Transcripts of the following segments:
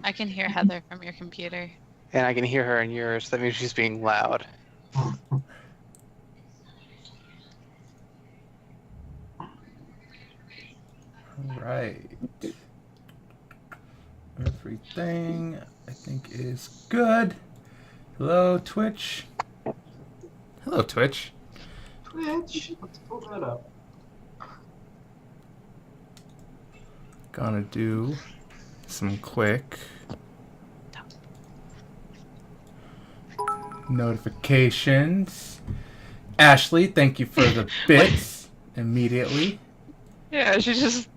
I can hear Heather from your computer. And I can hear her in yours. That means she's being loud. Alright. Everything, I think, is good. Hello, Twitch. Hello, Twitch. Twitch. Let's pull that up. Gonna do some quick notifications. Ashley, thank you for the bits immediately. Yeah, she's just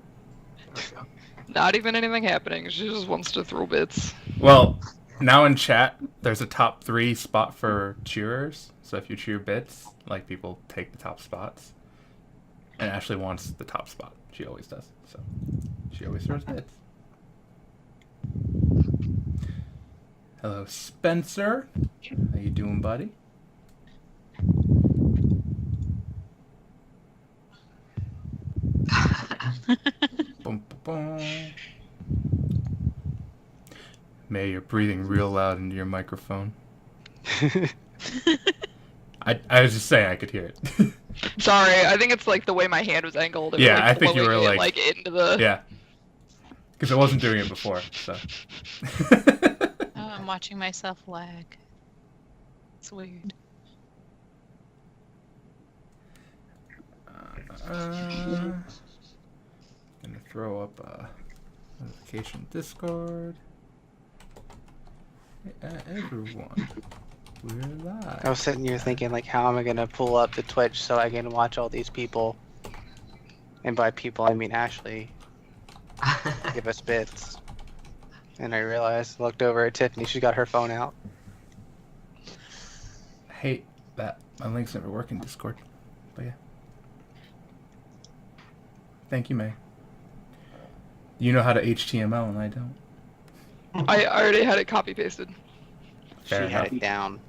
not even anything happening. She just wants to throw bits. Well, now in chat, there's a top 3 spot for cheerers. So if you cheer bits, like, people take the top spots. And Ashley wants the top spot. She always does. So she always throws bits. Hello, Spencer. How you doing, buddy? Boom, boom, boom. May, you're breathing real loud into your microphone. I was just saying I could hear it. Sorry, I think it's like the way my hand was angled. It Yeah, was, I think you were blowing like it, into the. Yeah. Because I wasn't doing it before, so. Oh, I'm watching myself lag. It's weird. Gonna throw up a notification Discord. Hey, everyone, we're live. I was sitting here thinking, like, how am I gonna pull up the Twitch so I can watch all these people? And by people, I mean Ashley. Give us bits. And I realized, looked over at Tiffany, she got her phone out. I hate that my links never work in Discord. But yeah. Thank you, May. You know how to HTML and I don't. I already had it copy pasted. Fair She had enough. it down.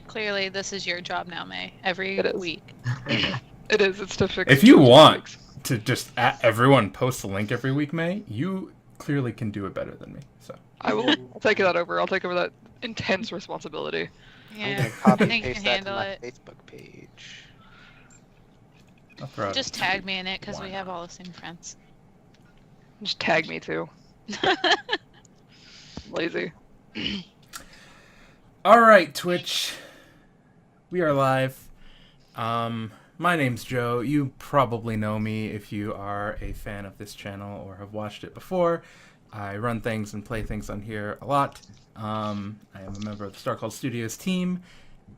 Clearly, this is your job now, May. Every It is. week. It is. It's to fix. If you want mistakes. to just everyone post a link every week, May, you clearly can do it better than me. So I will take that over. I'll take over that intense responsibility. I'm Yeah, gonna I copy think you paste can that to handle my it. Facebook page. I'll throw it. Just tag me in it because Why we not? have all the same friends. Just tag me too. Lazy. All right, Twitch. We are live. My name's Joe. You probably know me if you are a fan of this channel or have watched it before. I run things and play things on here a lot. I am a member of the Star Called Studios team,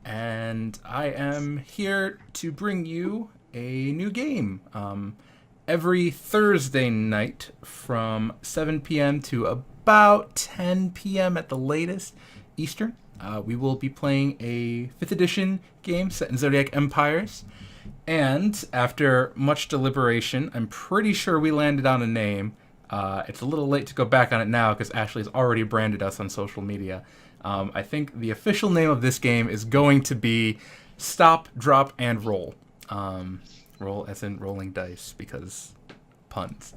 and I am here to bring you a new game. Every Thursday night from 7 p.m. to about 10 p.m. at the latest Eastern, we will be playing a 5th edition game set in Zodiac Empires. And after much deliberation, I'm pretty sure we landed on a name. It's a little late to go back on it now because Ashley's already branded us on social media. I think the official name of this game is going to be Stop, Drop, and Roll. Roll as in rolling dice, because puns.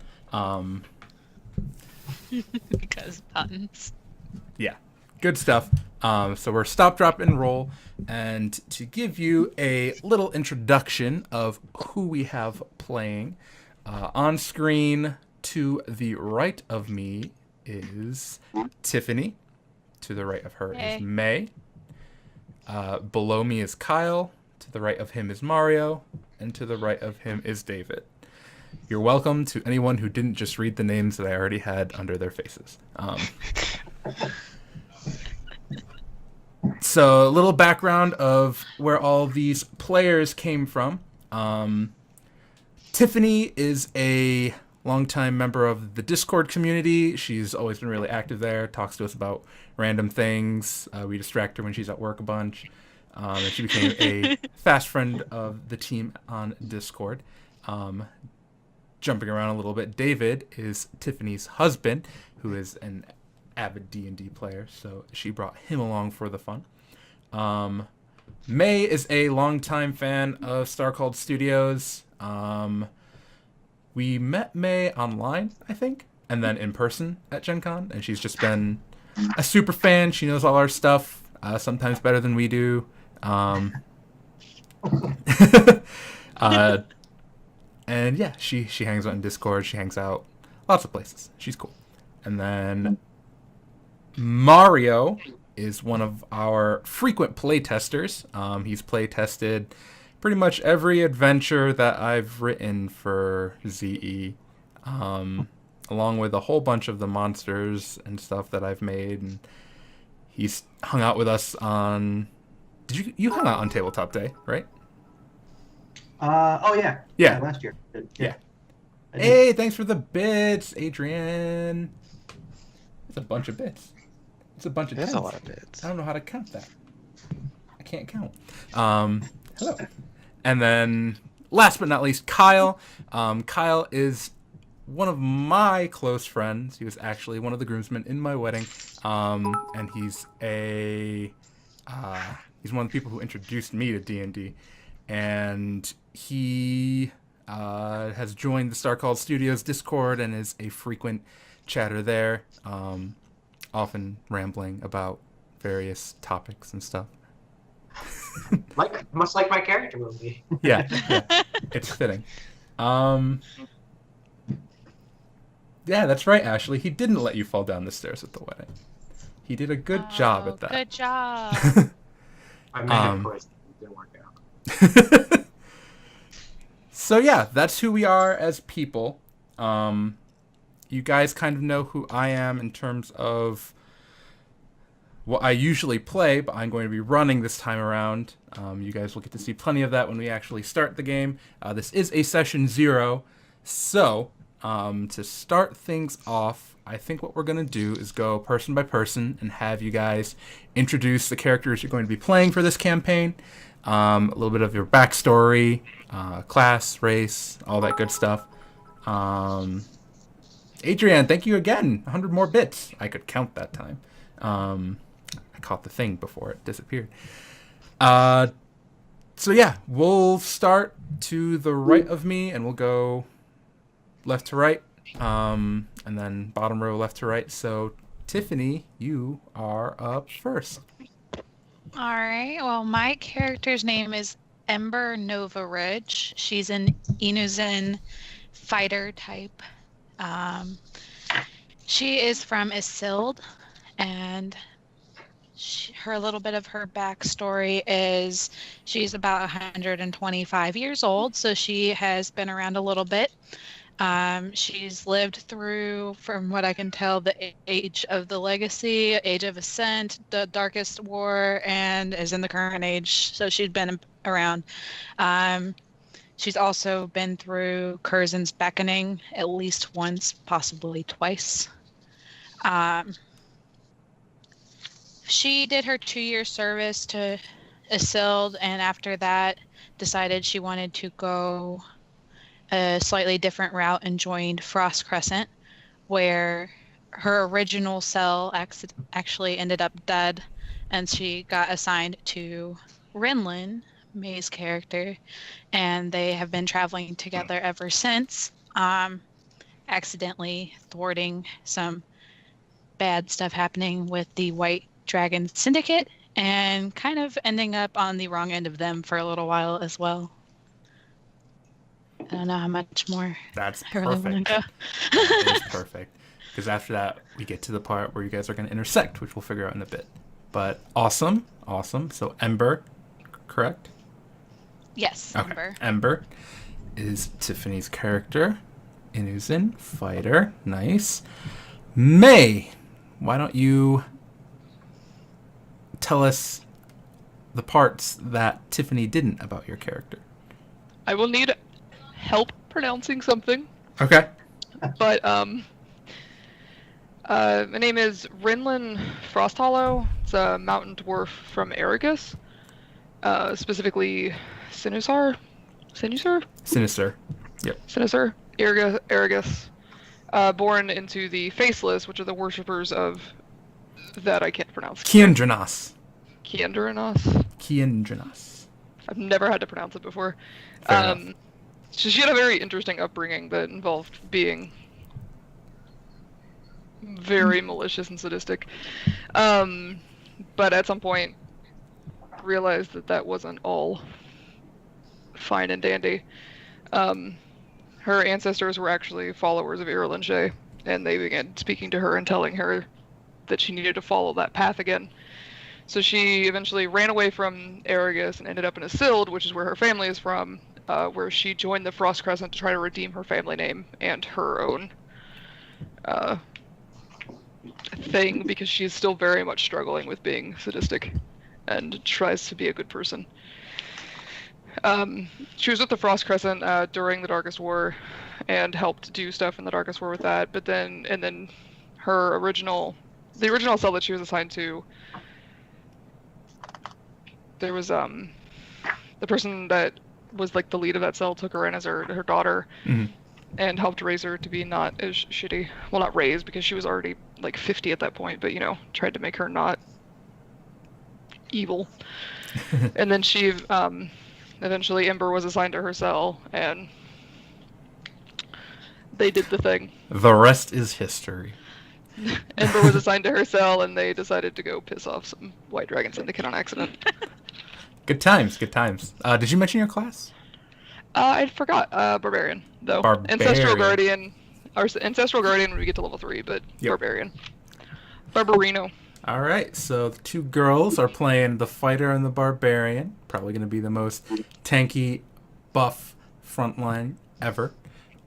Because puns. Yeah, good stuff. So we're Stop, Drop, and Roll. And to give you a little introduction of who we have playing, on screen to the right of me is Tiffany. To the right of her Hey. is May. Below me is Kyle. To the right of him is Mario. And to the right of him is David. You're welcome to anyone who didn't just read the names that I already had under their faces. So, a little background of where all these players came from. Tiffany is a longtime member of the Discord community. She's always been really active there, talks to us about random things. We distract her when she's at work a bunch. And she became a fast friend of the team on Discord. Jumping around a little bit, David is Tiffany's husband, who is an avid D&D player, so she brought him along for the fun. May is a longtime fan of Star Called Studios. We met May online, I think, and then in person at Gen Con, and she's just been a super fan. She knows all our stuff, sometimes better than we do. And yeah, she hangs out in Discord. She hangs out lots of places. She's cool. And then Mario is one of our frequent playtesters. He's playtested pretty much every adventure that I've written for ZE, along with a whole bunch of the monsters and stuff that I've made. And he's hung out with us on... You hung out on Tabletop Day, right? Oh yeah. Yeah. Last year. Yeah. I did. Hey, thanks for the bits, Adrian. It's a bunch of bits. It's a bunch of There's tens. a lot of bits. I don't know how to count that. I can't count. Hello. And then, last but not least, Kyle. Kyle is one of my close friends. He was actually one of the groomsmen in my wedding. And he's he's one of the people who introduced me to D&D. And he has joined the Star Called Studios Discord and is a frequent chatter there, often rambling about various topics and stuff. Much like my character movie. Yeah, it's fitting. Yeah, that's right, Ashley. He didn't let you fall down the stairs at the wedding. He did a good job at that. Good job. I made it first. It didn't work out. So yeah, that's who we are as people. You guys kind of know who I am in terms of what I usually play, but I'm going to be running this time around. You guys will get to see plenty of that when we actually start the game. This is a session 0, so to start things off, I think what we're going to do is go person by person and have you guys introduce the characters you're going to be playing for this campaign. A little bit of your backstory, class, race, all that good stuff. Adrian, thank you again. 100 more bits. I could count that time. I caught the thing before it disappeared. So yeah, we'll start to the right of me, and we'll go left to right, and then bottom row left to right. So Tiffany, you are up first. All right. Well, my character's name is Ember Nova Ridge. She's an Inuzen fighter type. She is from Isilde, and her little bit of her backstory is she's about 125 years old, so she has been around a little bit. She's lived through, from what I can tell, the Age of the Legacy, Age of Ascent, the Darkest War, and is in the current age, so she's been around. She's also been through Curzon's Beckoning at least once, possibly twice. She did her 2-year service to Isilde, and after that decided she wanted to go a slightly different route and joined Frost Crescent, where her original cell actually ended up dead, and she got assigned to Renlin, May's character, and they have been traveling together ever since, accidentally thwarting some bad stuff happening with the White Dragon Syndicate, and kind of ending up on the wrong end of them for a little while as well. I don't know how much more That's I really want to perfect. go. That is perfect. Because after that, we get to the part where you guys are going to intersect, which we'll figure out in a bit. But awesome. So Ember, correct? Yes, Okay. Ember. Ember is Tiffany's character. Inuzen, fighter. Nice. May, why don't you tell us the parts that Tiffany didn't about your character? I will need help pronouncing something, Okay. but my name is Renlin Frosthollow. It's a mountain dwarf from Eregus, specifically Sinusar? Sinister. Sinusar? Eregus. Born into the Faceless, which are the worshippers of that I can't pronounce. Kiendranas. Kiendranas. I've never had to pronounce it before. Fair enough. So she had a very interesting upbringing that involved being very malicious and sadistic. But at some point, realized that that wasn't all fine and dandy. Her ancestors were actually followers of Irulan Shay, and they began speaking to her and telling her that she needed to follow that path again. So she eventually ran away from Arrakis and ended up in Isilde, which is where her family is from, where she joined the Frost Crescent to try to redeem her family name and her own thing, because she's still very much struggling with being sadistic and tries to be a good person. She was with the Frost Crescent during the Darkest War and helped do stuff in the Darkest War with that, but then the original cell that she was assigned to, there was the person that was like the lead of that cell took her in as her daughter, and helped raise her to be not as shitty. Well, not raise, because she was already like 50 at that point, but tried to make her not evil. And then she eventually Ember was assigned to her cell, and they did the thing. The rest is history. Ember was assigned to her cell, and they decided to go piss off some White Dragon Syndicate on accident. Good times, good times. Did you mention your class? I forgot. Barbarian, though. Barbarian. Ancestral Guardian when we get to level 3, but Yep. Barbarian. Barbarino. All right, so the two girls are playing the Fighter and the Barbarian. Probably going to be the most tanky, buff frontline ever.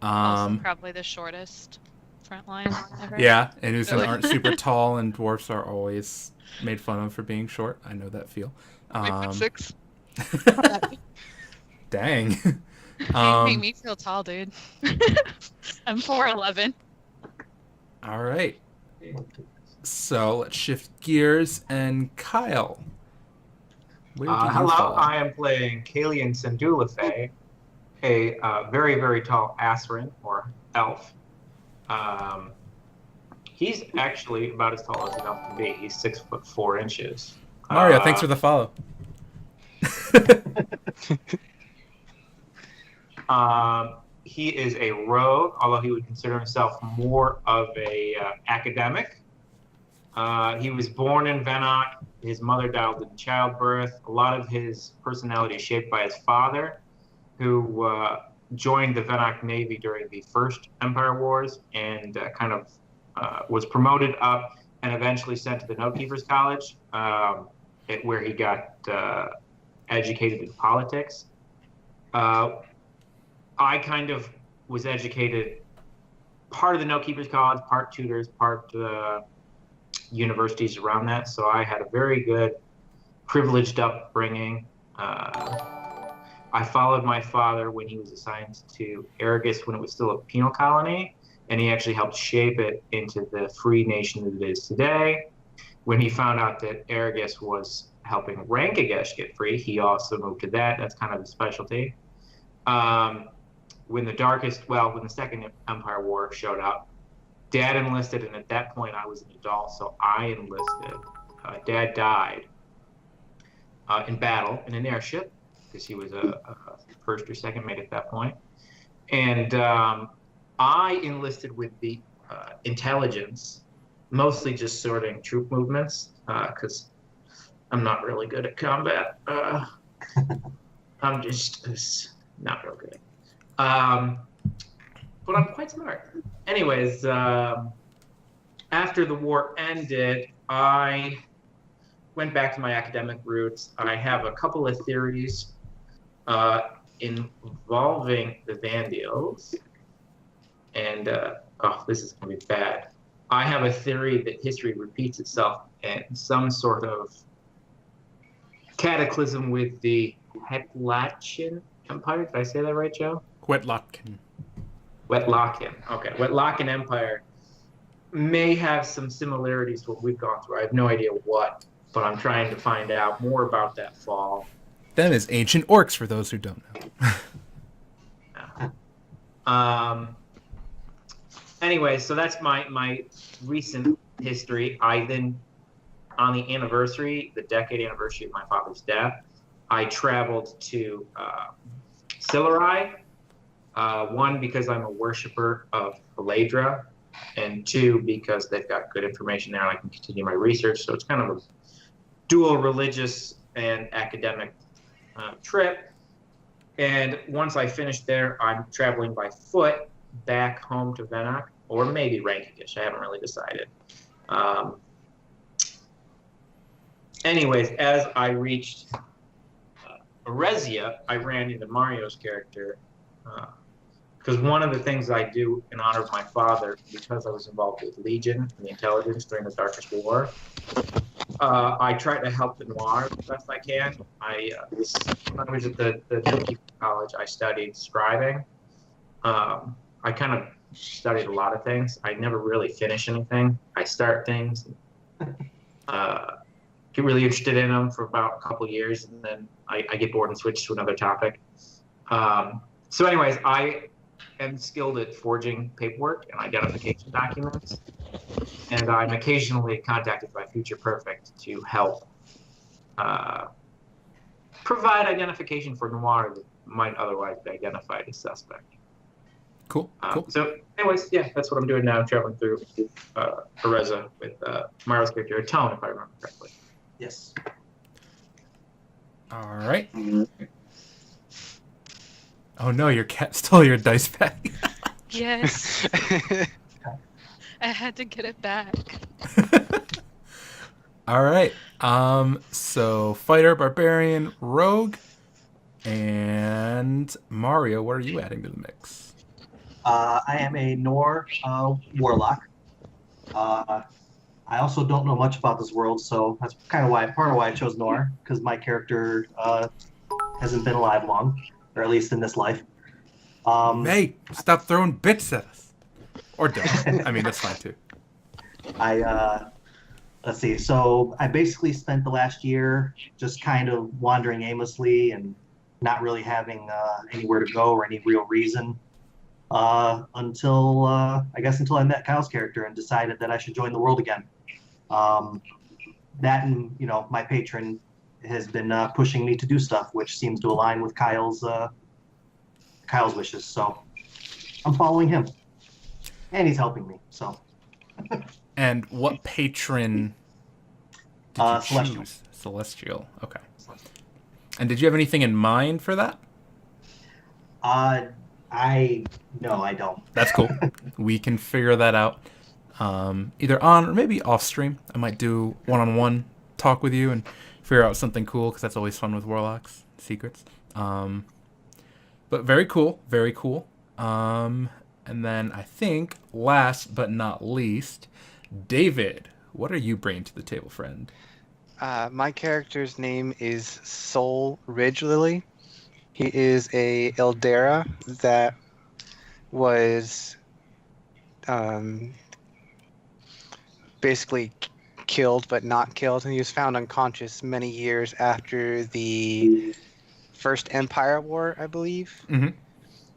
Also probably the shortest front line ever. Yeah, and Uzen Really? aren't super tall, and dwarfs are always made fun of for being short. I know that feel. 3.6. Dang. You make me feel tall, dude. I'm 4'11". All right. So let's shift gears, and Kyle. Where do you Hello, fall? I am playing Kalian Sandulafe, a very, very tall Asrin, or elf. He's actually about as tall as an elf can be. He's 6'4". Mario, thanks for the follow. He is a rogue, although he would consider himself more of a academic. He was born in Venok. His mother died in childbirth. A lot of his personality is shaped by his father, who joined the Venok Navy during the First Empire Wars and was promoted up and eventually sent to the Notekeepers College, where he got educated in politics. I kind of was educated part of the Notekeepers College, part tutors, part universities around that. So I had a very good, privileged upbringing. I followed my father when he was assigned to Arrakis when it was still a penal colony, and he actually helped shape it into the free nation that it is today. When he found out that Arrakis was helping Rankagesh get free, he also moved to that. That's kind of his specialty. When the Second Empire War showed up, Dad enlisted, and at that point I was an adult, so I enlisted. Dad died in battle in an airship, because he was a first or second mate at that point. And I enlisted with the intelligence, mostly just sorting troop movements, because I'm not really good at combat. I'm just not real good. But I'm quite smart. Anyways, after the war ended, I went back to my academic roots. I have a couple of theories involving the Vandials. And, this is going to be bad. I have a theory that history repeats itself and some sort of cataclysm with the Hetlachian Empire. Did I say that right, Joe? Wetlocken. Okay. Wetlocken Empire may have some similarities to what we've gone through. I have no idea what, but I'm trying to find out more about that fall. Them is ancient orcs, for those who don't know. Anyway, so that's my recent history. I then, on the decade anniversary of my father's death, I traveled to Silurai. One, because I'm a worshiper of Eladra, and 2, because they've got good information there and I can continue my research. So it's kind of a dual religious and academic trip. And once I finish there, I'm traveling by foot back home to Venok, or maybe Rankikish. I haven't really decided. Anyways, as I reached Erezia, I ran into Mario's character, because one of the things I do in honor of my father, because I was involved with Legion and the intelligence during the Darkest War, I try to help the Noir the best I can. When I was at the Milwaukee College, I studied scribing. I kind of studied a lot of things. I never really finish anything. I start things, get really interested in them for about a couple years, and then I get bored and switch to another topic. So anyways, I am skilled at forging paperwork and identification documents, and I'm occasionally contacted by Future Perfect to help provide identification for Noir that might otherwise be identified as suspect. Cool. Cool. So anyways, yeah, that's what I'm doing now, traveling through Erezia with Mario's character, Tone, if I remember correctly. Yes. All right. Oh no, your cat stole your dice bag. Yes. I had to get it back. All right. So fighter, barbarian, rogue, and Mario. What are you adding to the mix? I am a Nor warlock. I also don't know much about this world, so that's kind of part of why I chose Nor, because my character hasn't been alive long, or at least in this life. Mate, stop throwing bits at us. Or don't. I mean, that's fine too. Let's see. So I basically spent the last year just kind of wandering aimlessly and not really having anywhere to go or any real reason until I met Kyle's character and decided that I should join the world again. That and my patron has been pushing me to do stuff, which seems to align with Kyle's wishes. So I'm following him, and he's helping me. So. And what patron did you Celestial. choose? Celestial. Okay. And did you have anything in mind for that? No, I don't. That's cool. We can figure that out. Either on or maybe off stream. I might do one-on-one talk with you and figure out something cool, because that's always fun with warlocks secrets. But very cool, very cool. And then I think last but not least, David, what are you bringing to the table, friend? My character's name is Soul Ridgelily. He is a Eldera that was basically killed but not killed, and he was found unconscious many years after the First Empire War, I believe. Mm-hmm.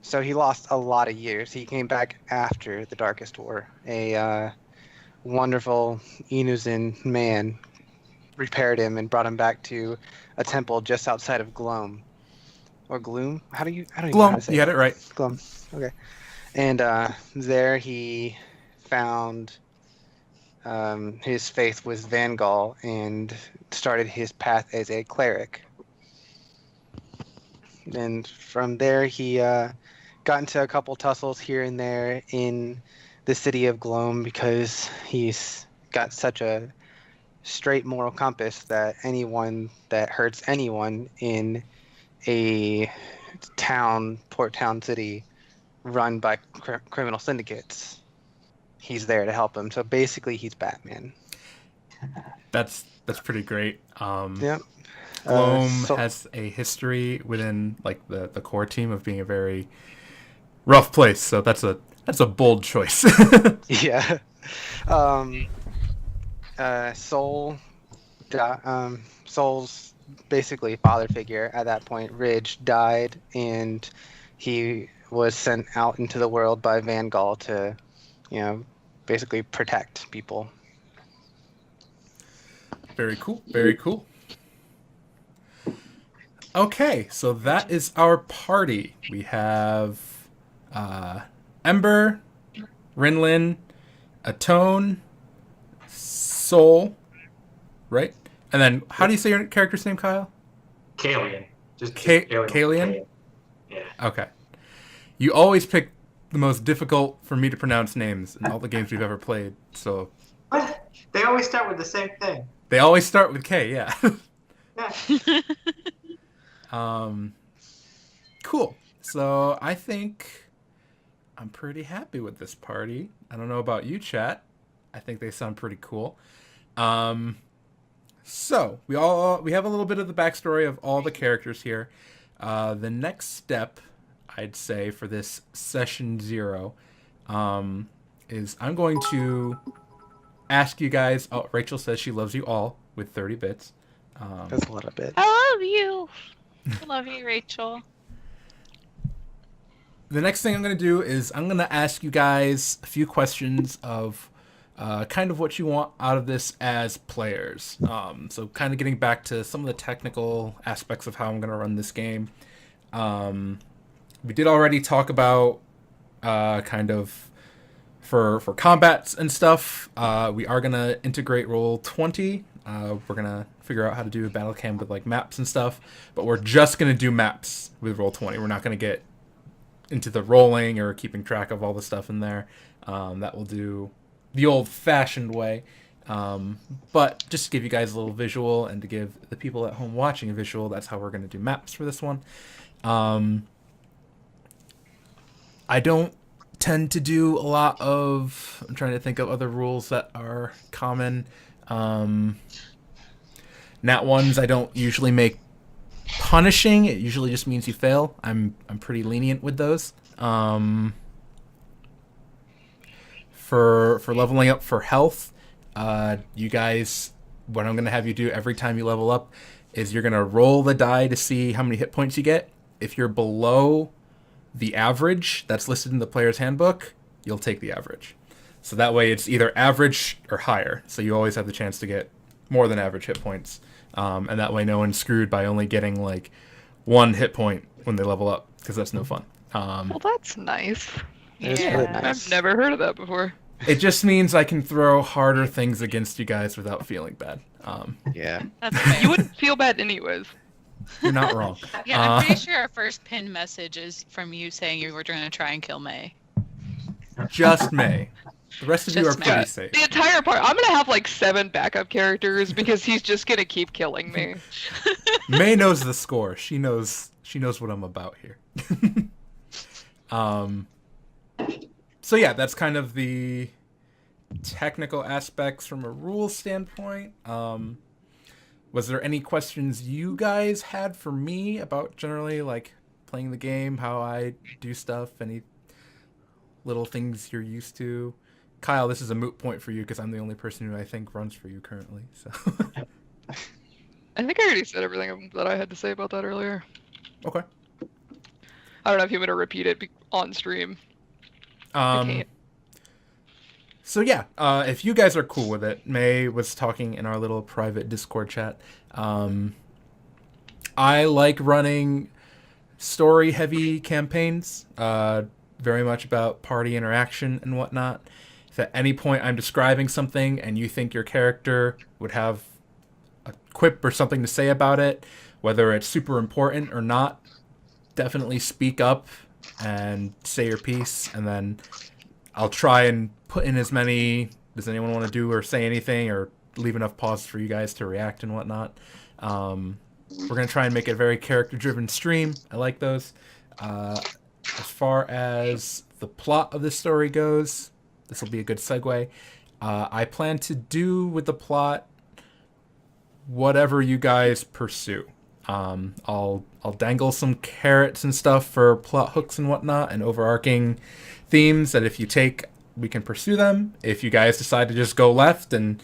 So he lost a lot of years. He came back after the Darkest War. A wonderful Inuzin man repaired him and brought him back to a temple just outside of Glom. Or Gloom? I don't even know how Glom, to say you had it right. Glom. Okay. And there he found his faith was Vangal and started his path as a cleric. And from there he got into a couple tussles here and there in the city of Glom, because he's got such a straight moral compass that anyone that hurts anyone in a port town city run by criminal syndicates, he's there to help him. So basically he's Batman. That's pretty great. Yep. Glom has a history within like the core team of being a very rough place, so that's a bold choice. Yeah. Soul's basically father figure at that point, Ridge, died, and he was sent out into the world by Vangal to, basically protect people. Very cool. Very cool. Okay, so that is our party. We have Ember, Rinlin, Atone, Soul, right? And then, how do you say your character's name, Kyle? Kalian. Just Kalian? Kalian? Yeah. Okay. You always pick the most difficult for me to pronounce names in all the games we've ever played. So What? They always start with the same thing. they always start with K, yeah. Yeah. Cool. So I think I'm pretty happy with this party. I don't know about you, chat. I think they sound pretty cool. So we have a little bit of the backstory of all the characters here. The next step, I'd say, for this session 0, is I'm going to ask you guys. Oh, Rachel says she loves you all with 30 bits. That's a little bit. I love you. I love you, Rachel. The next thing I'm going to do is I'm going to ask you guys a few questions of kind of what you want out of this as players. So kind of getting back to some of the technical aspects of how I'm going to run this game. We did already talk about kind of for combats and stuff. We are going to integrate Roll20. We're going to figure out how to do a battle cam with like maps and stuff. But we're just going to do maps with Roll20. We're not going to get into the rolling or keeping track of all the stuff in there. That will do the old-fashioned way. But just to give you guys a little visual and to give the people at home watching a visual, that's how we're going to do maps for this one. I don't tend to do a lot of... I'm trying to think of other rules that are common. Nat ones I don't usually make punishing. It usually just means you fail. I'm pretty lenient with those. For leveling up for health, you guys, what I'm going to have you do every time you level up is you're going to roll the die to see how many hit points you get. If you're below the average that's listed in the player's handbook, you'll take the average. So that way it's either average or higher. So you always have the chance to get more than average hit points. And that way no one's screwed by only getting like 1 hit point when they level up, because that's no fun. Well, that's nice. It's really Yeah. nice. I've never heard of that before. It just means I can throw harder things against you guys without feeling bad. Yeah. That's fair. You wouldn't feel bad anyways. You're not wrong. Yeah, I'm pretty sure our first pin message is from you saying you were going to try and kill May. Just May. The rest of you are Just May. pretty safe. The entire part. I'm gonna have like 7 backup characters because he's just gonna keep killing me. May knows the score. She knows what I'm about here. So yeah, that's kind of the technical aspects from a rules standpoint. Was there any questions you guys had for me about generally like playing the game, how I do stuff, any little things you're used to? Kyle, this is a moot point for you because I'm the only person who I think runs for you currently. So I think I already said everything that I had to say about that earlier. okay. I don't know if you want to repeat it on stream. I can't. So yeah, if you guys are cool with it, May was talking in our little private Discord chat. I like running story-heavy campaigns, very much about party interaction and whatnot. If at any point I'm describing something and you think your character would have a quip or something to say about it, whether it's super important or not, definitely speak up and say your piece, and then I'll try and put in as many, does anyone want to do or say anything, or leave enough pauses for you guys to react and whatnot. We're going to try and make it a very character-driven stream. I like those. As far as the plot of this story goes, this will be a good segue. I plan to do with the plot whatever you guys pursue. I'll dangle some carrots and stuff for plot hooks and whatnot, and overarching themes that if you take, we can pursue them. If you guys decide to just go left and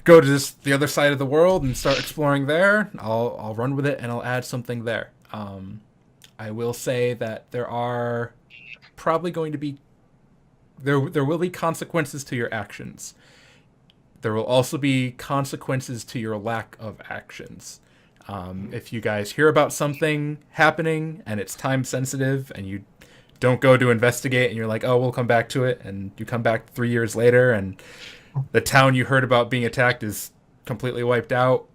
go to the other side of the world and start exploring there, I'll run with it and I'll add something there. I will say that there are probably going to be there will be consequences to your actions. There will also be consequences to your lack of actions. If you guys hear about something happening and it's time sensitive and you don't go to investigate, and you're like, oh, we'll come back to it, and you come back 3 years later, and the town you heard about being attacked is completely wiped out.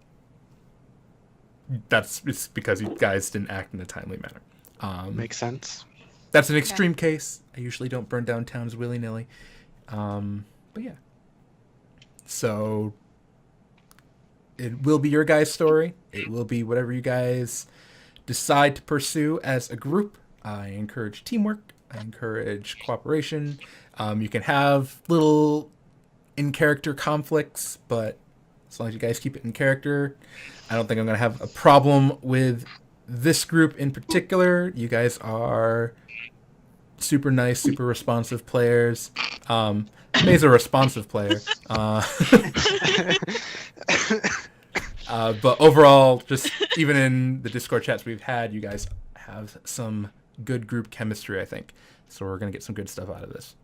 It's because you guys didn't act in a timely manner. Makes sense. That's an extreme case. I usually don't burn down towns willy-nilly. But yeah. So it will be your guys' story. It will be whatever you guys decide to pursue as a group. I encourage teamwork. I encourage cooperation. You can have little in-character conflicts, but as long as you guys keep it in character, I don't think I'm going to have a problem with this group in particular. You guys are super nice, super responsive players. May's a responsive player. But overall, just even in the Discord chats we've had, you guys have some good group chemistry, I think. So we're going to get some good stuff out of this.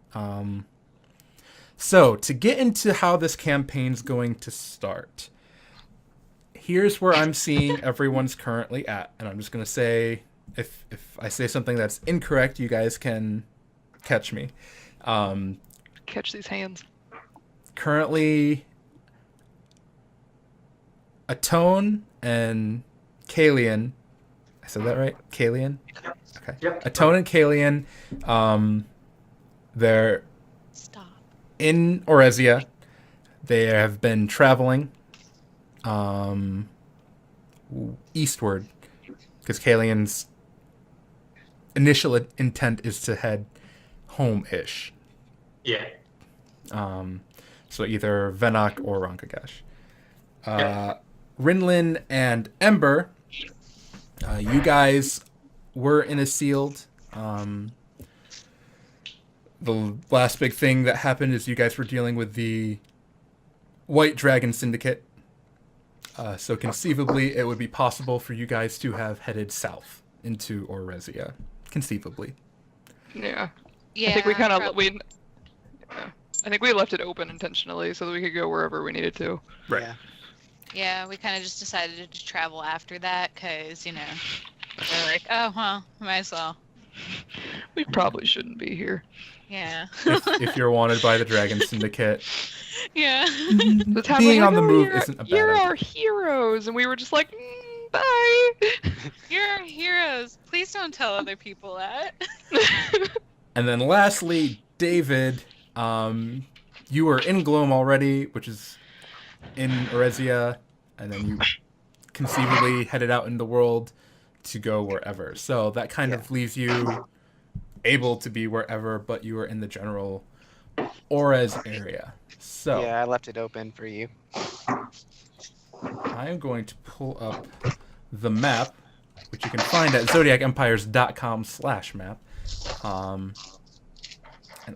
So to get into how this campaign's going to start, here's where I'm seeing everyone's currently at. And I'm just going to say, if I say something that's incorrect, you guys can catch me. Catch these hands. Currently, Atone and Kalian. I said that right? Kalian? Okay. Yep. Atone and Kalian, they're Stop. in Orezia. They have been traveling eastward because Kalian's initial intent is to head home-ish. Yeah. So either Venok or Rankagash. Rinlin and Ember, you guys were in a sealed. The last big thing that happened is you guys were dealing with the White Dragon Syndicate. So conceivably, it would be possible for you guys to have headed south into Orezia. Conceivably. Yeah. Yeah. I think we kind of I think we left it open intentionally so that we could go wherever we needed to. Right. Yeah. Yeah, we kind of just decided to travel after that because, we're like, oh, well, might as well. We probably shouldn't be here. Yeah. If you're wanted by the Dragon Syndicate, Yeah. The town being was like, on the "Oh, move isn't a bad You're idea. our heroes, and we were just like, bye. You're our heroes. Please don't tell other people that. And then lastly, David, you were in Gloam already, which is in Orezia, and then you conceivably headed out in the world to go wherever. So that kind of leaves you able to be wherever, but you were in the general Orez area. So Yeah, I left it open for you. I am going to pull up the map, which you can find at zodiacempires.com/map. And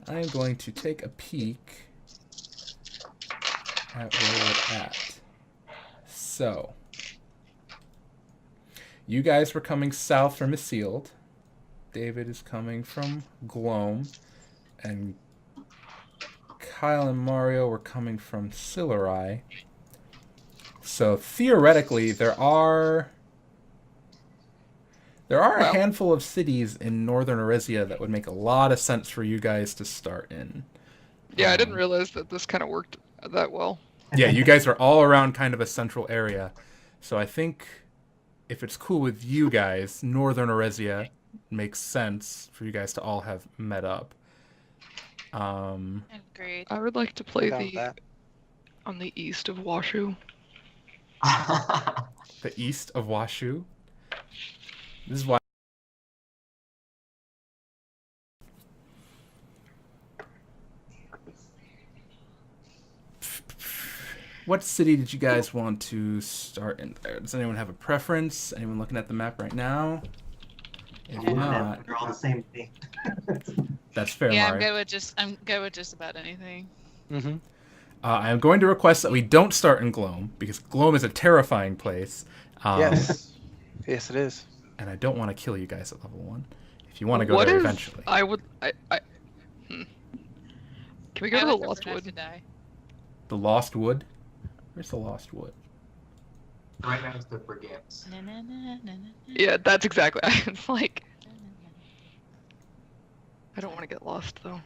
I am going to take a peek at where we're at. So, you guys were coming south from Isilde. David is coming from Gloam. And Kyle and Mario were coming from Silurai. So, theoretically, there are a handful of cities in northern Orezia that would make a lot of sense for you guys to start in. Yeah, I didn't realize that this kind of worked that well. Yeah, you guys are all around kind of a central area. So I think if it's cool with you guys, northern Orezia makes sense for you guys to all have met up. Agreed. I would like to play Down with that. on the east of Washu. The east of Washu. This is why. What city did you guys want to start in there? Does anyone have a preference? Anyone looking at the map right now? If not, They're all the same thing. that's fair, Yeah, Mario. I'm good with just about anything. Mm-hmm. I am going to request that we don't start in Gloam, because Gloam is a terrifying place. Yes. Yes, it is. And I don't want to kill you guys at level 1. If you want to go What there is- eventually. I would. Can we go I to the would Lost prefer not to Wood? die. The Lost Wood? Where's the Lost Wood? Right next to Brigands. Na, na, na, na, na, na, Yeah, that's exactly. It's like na, na, I don't want to get lost though.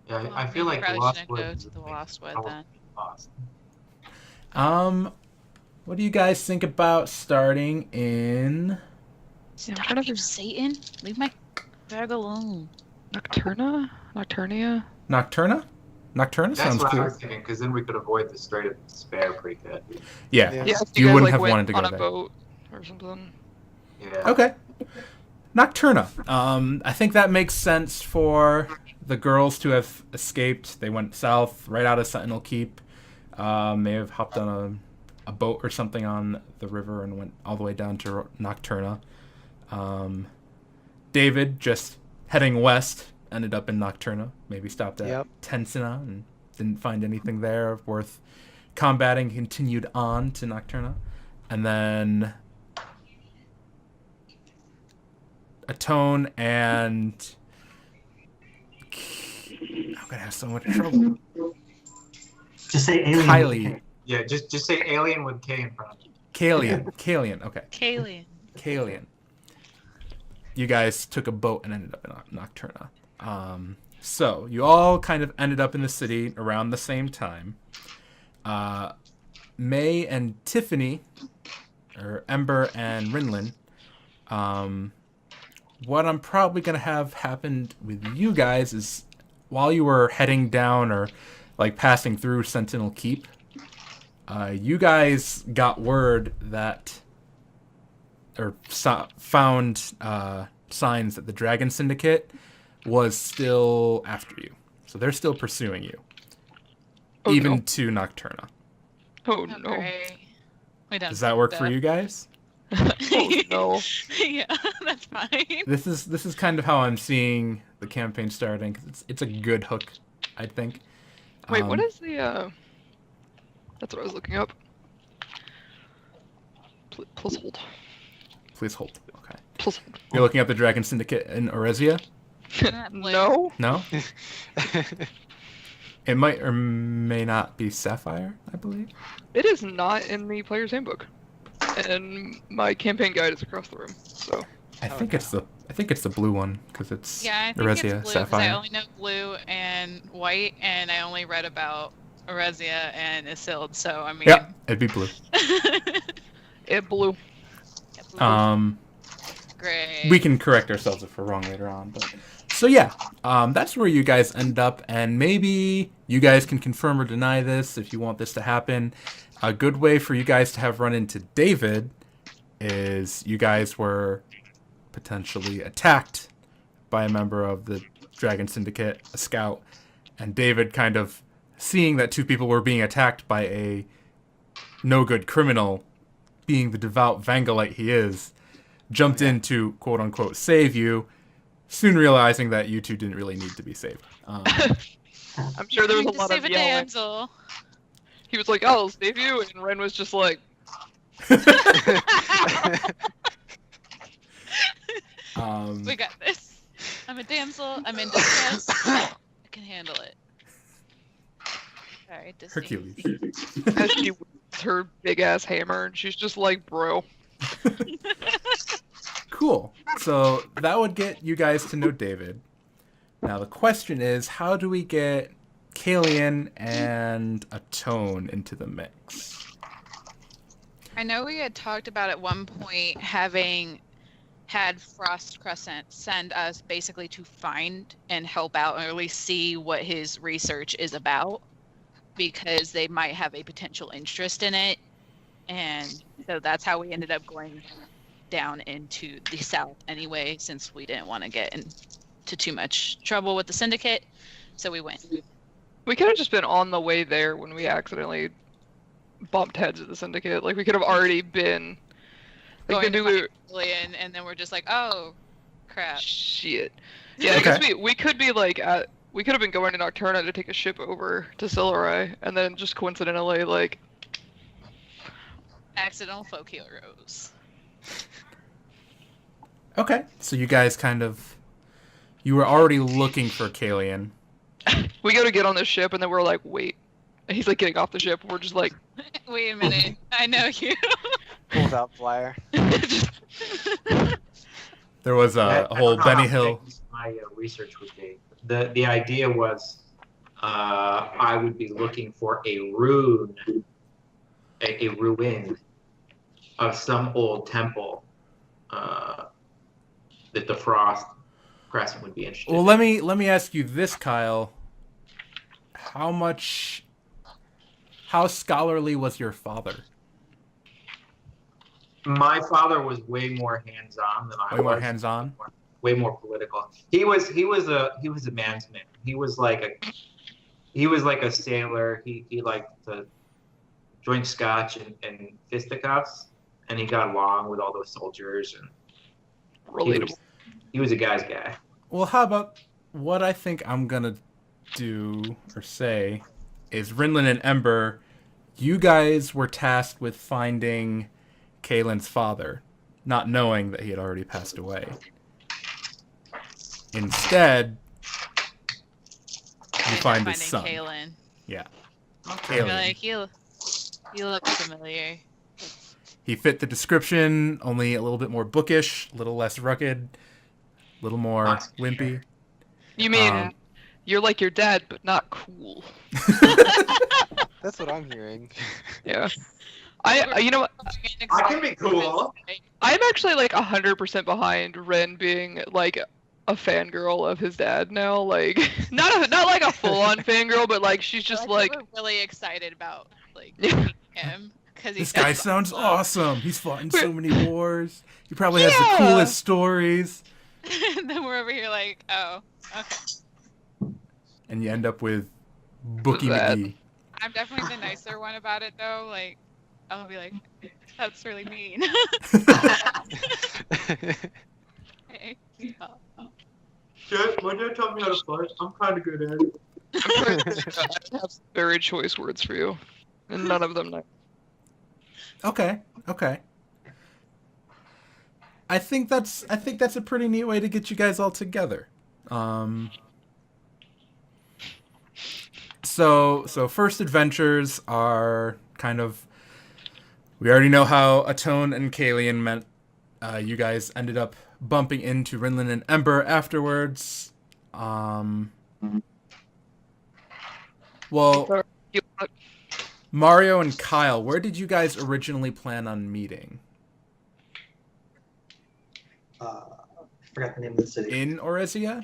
Yeah, Well, I feel maybe like probably Lost shouldn't go Woods to would the make Lost Wood probably then. Lost. What do you guys think about starting in Yeah, I'm Stop, trying to you Satan! Leave my bag alone. Nocturna? Nocturnia? Nocturna? Nocturna That's sounds what I cool. was thinking, because then we could avoid the Strait of Despair pretty good. Yeah. Yeah. Yeah, if You guys, wouldn't like, have went wanted to go on a there. boat or something. Yeah. Okay. Nocturna. I think that makes sense for the girls to have escaped. They went south, right out of Sentinel Keep. May have hopped on a boat or something on the river and went all the way down to Nocturna. David, just heading west, ended up in Nocturna. Maybe stopped at Yep. Tensina and didn't find anything there worth combating. Continued on to Nocturna. And then Atone and... I'm gonna have so much trouble. Just say alien. Kylie. Yeah, just say alien with K in front of it. Kalian, okay. Kaylee. Kalian. You guys took a boat and ended up in Nocturna. So, you all kind of ended up in the city around the same time. May and Tiffany, or Ember and Rinlin, what I'm probably going to have happen with you guys is while you were heading down or like passing through Sentinel Keep, you guys got word that, or found signs that the Dragon Syndicate was still after you. So they're still pursuing you, Oh, even no. to Nocturna. Oh, Oh, no. great. We don't Does that work for that. you guys? Oh, no. Yeah, that's fine. This is kind of how I'm seeing the campaign starting. 'Cause it's a good hook, I think. Wait, what Um, is the, That's what I was looking up. Plus hold. Please hold. Okay. Plus hold. You're looking at the Dragon Syndicate in Oresia? Not blue. No? No? It might or may not be Sapphire, I believe. It is not in the player's handbook. And my campaign guide is across the room, so. I think it's the blue one because it's Yeah, I think Oresia it's blue because Sapphire. I only know blue and white, and I only read about Oresia and Isilde, so I mean. Yeah, it'd be blue. It blew. Great. We can correct ourselves if we're wrong later on. But so yeah, that's where you guys end up, and maybe you guys can confirm or deny this if you want this to happen. A good way for you guys to have run into David is you guys were potentially attacked by a member of the Dragon Syndicate, a scout, and David kind of seeing that two people were being attacked by a no-good criminal, being the devout Vangalite he is, jumped in to quote-unquote save you, soon realizing that you two didn't really need to be saved. I'm sure there was a lot save of a yelling. damsel. He was like, I'll save you, and Ren was just like, We got this. I'm a damsel. I'm in distress. I can handle it. Sorry, Disney. Hercules. as she whips her big ass hammer, and she's just like, bro. Cool. So that would get you guys to know David. Now the question is, how do we get Kalian and Atone into the mix? I know we had talked about at one point having had Frost Crescent send us basically to find and help out, or at least see what his research is about, because they might have a potential interest in it. And so that's how we ended up going down into the south anyway, since we didn't want to get into too much trouble with the syndicate. So we went. We could have just been on the way there when we accidentally bumped heads with the syndicate. Like, we could have already been. Like, Going they to knew we find Julian, and then we're just like, oh, crap. Shit. Yeah, I guess we could be like we could have been going to Nocturna to take a ship over to Silurai, and then just coincidentally like Accidental folk heroes. Okay. So you guys you were already looking for Kalian. we go to get on this ship, and then we're like, wait. And he's like getting off the ship, and we're just like, Wait a minute. I know you. Pulls out flyer. just, There was I a don't whole know Benny how Hill. big my research would be. The idea was I would be looking for a ruin of some old temple that the Frost Crescent would be interested Well, in. let me ask you this, Kyle. How scholarly was your father? My father was way more hands-on than I was. Way more hands-on? Way more political. He was a man's man. He was like a sailor. He liked to drink scotch and fisticuffs, and he got along with all those soldiers. And Relatable. he was a guy's guy. Well, how about what I think I'm gonna do or say is Rinlin and Ember, you guys were tasked with finding Kaylin's father, not knowing that he had already passed away. Instead, you find his son. Kaylin. Yeah. You're Kaylin. like, you look familiar. He fit the description, only a little bit more bookish, a little less rugged, a little more wimpy. You mean Um, you're like your dad, but not cool? That's what I'm hearing. Yeah. You know what? I can be cool. I'm actually like 100% behind Ren being like a fangirl of his dad now. Like, not like a full-on fangirl, but like she's just like. we're really excited about like meeting him because This guy sounds awesome. He's fought in so many wars. He probably has the coolest stories. And then we're over here like, oh, okay. And you end up with Bookie That. McGee. I'm definitely the nicer one about it though. Like, I'll be like, that's really mean. Hey. My dad taught me how to fight. I'm kind of good at it. I have very choice words for you, and none of them nice. Okay. I think that's a pretty neat way to get you guys all together. So first adventures are kind of, we already know how Atone and Kalian met. You guys ended up bumping into Rinlin and Ember afterwards. Well, Mario and Kyle, where did you guys originally plan on meeting? I forgot the name of the city. In Orisia?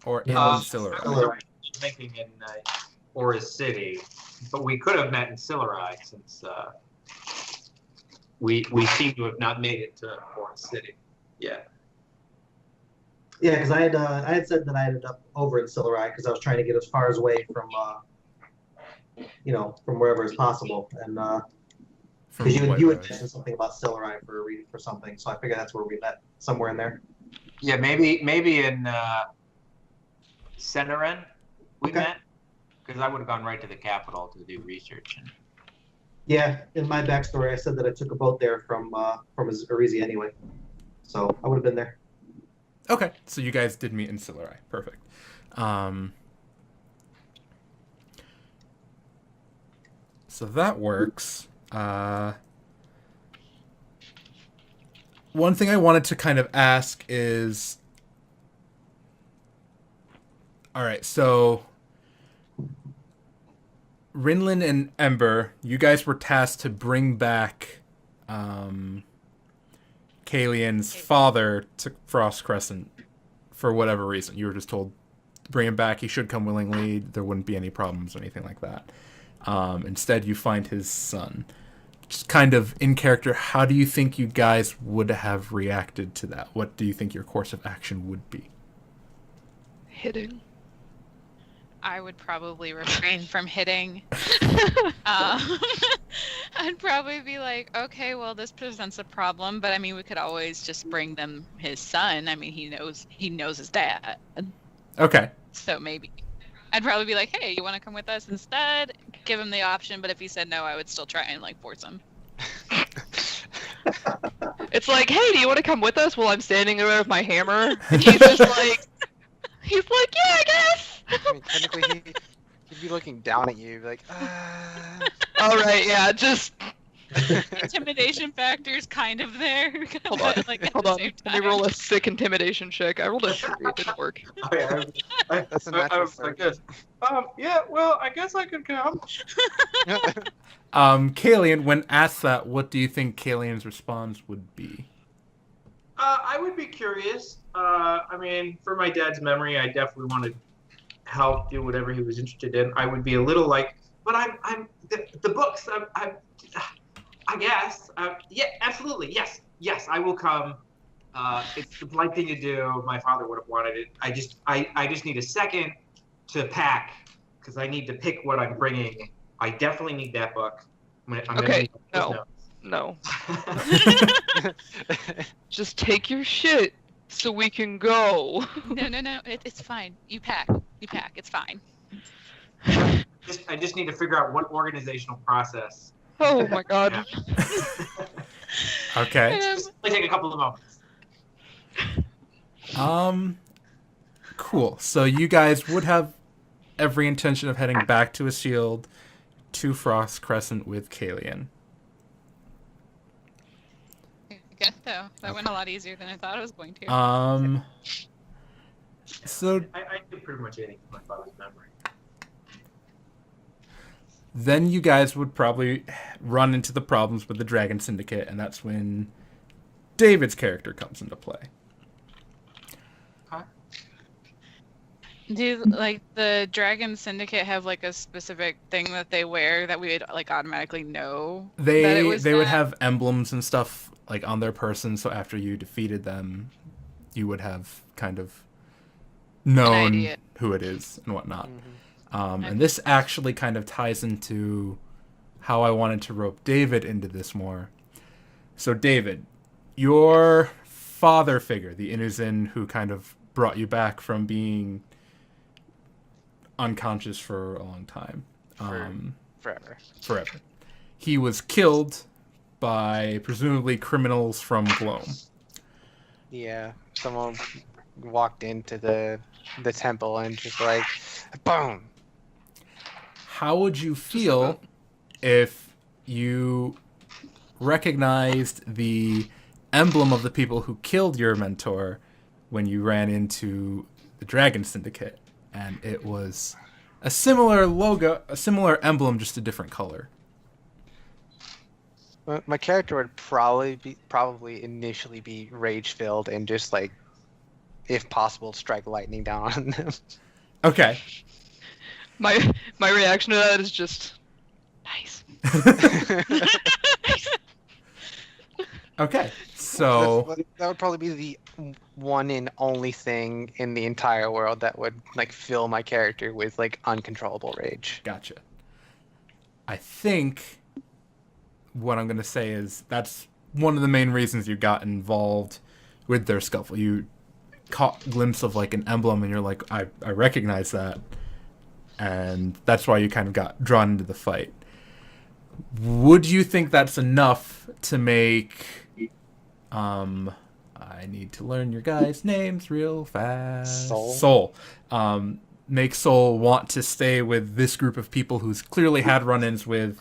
Or in Silurize? Silurize. I was thinking in Oris City, but we could have met in Silurize since we seem to have not made it to Oris City. Yeah. Yeah, because I had said that I ended up over in Silurize because I was trying to get as far as away from from wherever is possible, and From because White you had Rose. mentioned something about Silurize for a reading for something, so I figured that's where we met, somewhere in there. Yeah, maybe in Centeren we Okay. met, because I would have gone right to the capital to do research. And Yeah, in my backstory, I said that I took a boat there from Arizi anyway, so I would have been there. Okay, so you guys did meet in Silurize. Perfect. So that works. One thing I wanted to kind of ask is, all right, so Rinlin and Ember, you guys were tasked to bring back Kalian's father to Frost Crescent for whatever reason. You were just told to bring him back. He should come willingly. There wouldn't be any problems or anything like that. Instead, you find his son. Just kind of in character, how do you think you guys would have reacted to that? What do you think your course of action would be? Hitting. I would probably refrain from hitting. I'd probably be like, okay, well, this presents a problem, but I mean, we could always just bring them his son. I mean, he knows his dad, Okay. so maybe. I'd probably be like, hey, you want to come with us instead? Give him the option, but if he said no, I would still try and like force him. It's like, hey, do you want to come with us while I'm standing there with my hammer? And he's just like, yeah, I guess. I mean, technically, he'd be looking down at you, like, All right, yeah, just Intimidation factor's kind of there. Hold on, Like, at hold the on. same Let me time. roll a sick intimidation check. I rolled a 3. It didn't work. Oh, yeah, That's a I natural was like this. Yeah, well, I guess I could come. Kalian, when asked that, what do you think Kalian's response would be? I would be curious. I mean, for my dad's memory, I definitely want to help do whatever he was interested in. I would be a little like, but I'm the books. I guess. Yeah, absolutely. Yes, I will come. It's the polite thing to do. My father would have wanted it. I just need a second to pack because I need to pick what I'm bringing. I definitely need that book. I'm Okay, gonna No. Just take your shit so we can go. No. It's fine. You pack. It's fine. I just need to figure out what organizational process. Oh my god. Yeah. Okay. Only take a couple of moments. Cool. So you guys would have every intention of heading back to Ashield to Frost Crescent with Kalian. I guess so. That went a lot easier than I thought it was going to. So I do pretty much anything from my father's memory. then you guys would probably run into the problems with the Dragon Syndicate, and that's when David's character comes into play. Do like the Dragon Syndicate have like a specific thing that they wear that we would like automatically know that it They was would them? have emblems and stuff like on their person, so after you defeated them, you would have kind of known idea. who it is and whatnot. Mhm. And this actually kind of ties into how I wanted to rope David into this more. So David, your father figure, the Inuzin who kind of brought you back from being unconscious for a long time. Forever. Forever. He was killed by presumably criminals from Gloam. Yeah. Someone walked into the temple and just like, boom. How would you feel if you recognized the emblem of the people who killed your mentor when you ran into the Dragon Syndicate, and it was a similar logo, a similar emblem, just a different color? Well, my character would probably initially be rage filled and just like, if possible, strike lightning down on them. Okay. My reaction to that is just nice. Okay. So that would probably be the one and only thing in the entire world that would like fill my character with like uncontrollable rage. gotcha. I think what I'm going to say is that's one of the main reasons you got involved with their scuffle. You caught a glimpse of like an emblem and you're like, I recognize that. And that's why you kind of got drawn into the fight. Would you think that's enough to make I need to learn your guys' names real fast. Soul. Make Soul want to stay with this group of people who's clearly had run-ins with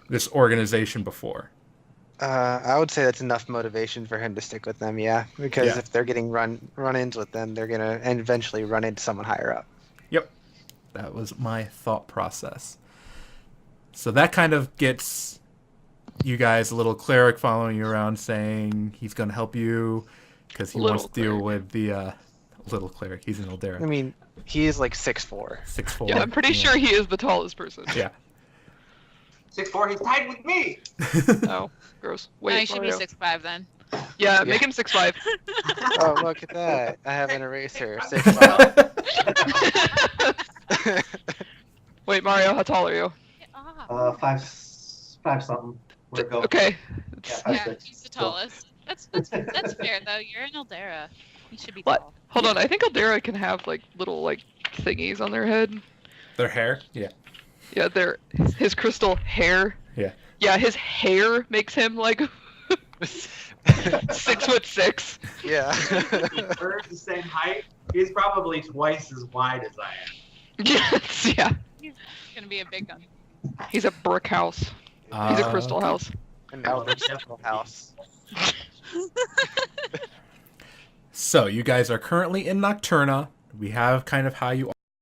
this organization before? I would say that's enough motivation for him to stick with them, yeah. Because Yeah. if they're getting run-ins with them, they're gonna eventually run into someone higher up. Yep. That was my thought process. So that kind of gets you guys a little cleric following you around saying he's going to help you because he Little wants to deal with the little cleric. He's an I Eldera. mean, he is like 6'4". 6'4". Yeah, I'm pretty sure he is the tallest person. Yeah. 6'4", he's tied with me. Oh, gross. I Wait, should Mario. be 6'5" then. Yeah, make him 6'5". Oh, look at that. I have an eraser. 6'5". Wait, Mario, how tall are you? Ah. 5 something. Where'd it go? Okay. Yeah, Yeah, 5'6". he's the tallest. That's fair though. You're an Eldera. You should be What? tall. Hold on, I think Eldera can have like little like thingies on their head. Their hair? Yeah. Yeah, his crystal hair. Yeah. Yeah, his hair makes him like 6'6". Yeah. We're the same height. He's probably twice as wide as I am. Yes, yeah. He's gonna be a big one. He's a brick house. He's a crystal house. An elder central house. So you guys are currently in Nocturna. We have kind of how you